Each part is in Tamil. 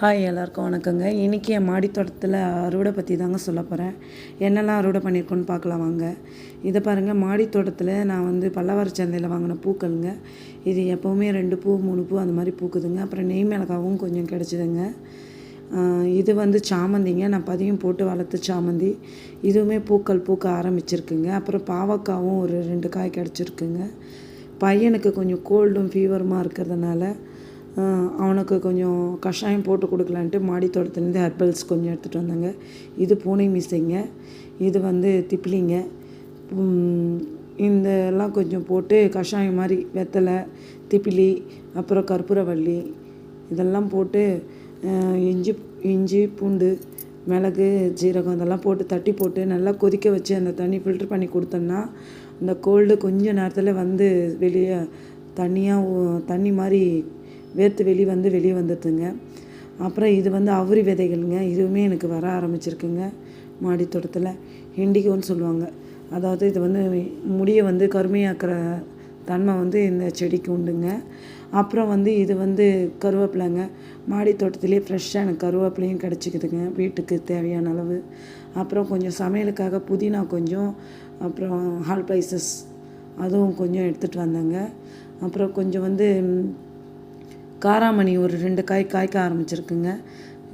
ஹாய் எல்லாருக்கும் வணக்கங்க. இன்றைக்கி என் மாடி தோட்டத்தில் அறுவடை பற்றி தாங்க சொல்ல போகிறேன். என்னெல்லாம் அறுவடை பண்ணியிருக்கோன்னு பார்க்கலாம் வாங்க. இதை பாருங்கள், மாடி தோட்டத்தில் நான் பல்லவாறு சந்தையில் வாங்கின பூக்கள்ங்க. இது எப்போவுமே 2 பூ 3 பூ அந்த மாதிரி பூக்குதுங்க. அப்புறம் நெய் மிளகாவும் கொஞ்சம் கிடச்சிதுங்க. இது சாமந்திங்க. நான் பதியம் போட்டு வளர்த்து சாமந்தி. இதுவுமே பூக்கள் பூக்க ஆரம்பிச்சிருக்குங்க. அப்புறம் பாவக்காவும் ஒரு 2 காய் கிடச்சிருக்குங்க. பையனுக்கு கொஞ்சம் கோல்டும் ஃபீவருமா இருக்கிறதுனால அவனுக்கு கொஞ்சம் கஷாயம் போட்டு கொடுக்கலான்ட்டு மாடி தோட்டத்துலேருந்து ஹெர்பல்ஸ் கொஞ்சம் எடுத்துகிட்டு வந்தாங்க. இது பூனை மீசைங்க. இது திப்பிலிங்க. இதெல்லாம் கொஞ்சம் போட்டு கஷாயம் மாதிரி வெத்தலை, திப்பிலி, அப்புறம் கற்பூரவள்ளி இதெல்லாம் போட்டு இஞ்சி பூண்டு, மிளகு, ஜீரகம் இதெல்லாம் போட்டு தட்டி போட்டு நல்லா கொதிக்க வச்சு அந்த தண்ணி ஃபில்ட்ரு பண்ணி கொடுத்தோன்னா அந்த கோல்டு கொஞ்சம் நேரத்தில் வெளியே தண்ணி மாதிரி வேர்த்து வெளியே வந்துடுதுங்க. அப்புறம் இது அவுரி விதைகள்ங்க. இதுவுமே எனக்கு வர ஆரம்பிச்சிருக்குங்க. மாடி தோட்டத்தில் இண்டிகோன்னு சொல்லுவாங்க. அதாவது இது முடியை கருமையாக்குற தன்மை இந்த செடிக்கு உண்டுங்க. அப்புறம் இது கருவேப்பிலைங்க. மாடி தோட்டத்திலே ஃப்ரெஷ்ஷாக எனக்கு கருவேப்பிலையும் கிடச்சிக்குதுங்க வீட்டுக்கு தேவையான அளவு. அப்புறம் கொஞ்சம் சமையலுக்காக புதினா கொஞ்சம், அப்புறம் ஹால் ஸ்பைசஸ் அதுவும் கொஞ்சம் எடுத்துகிட்டு வந்தேங்க. அப்புறம் கொஞ்சம் காராமணி ஒரு 2 காய் காய்க்க ஆரம்பிச்சிருக்குங்க.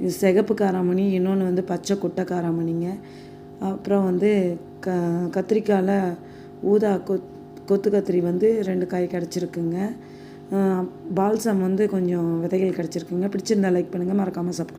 இது சிகப்பு காராமணி, இன்னொன்று பச்சை கொட்டை காராமணிங்க. அப்புறம் கத்திரிக்காயில் ஊதா கொத்து கத்திரி 2 காய் கிடச்சிருக்குங்க. பால்சம் கொஞ்சம் விதைகள் கிடச்சிருக்குங்க. பிடிச்சிருந்தா லைக் பண்ணுங்கள், மறக்காமல் சப்ஸ்கிரைப்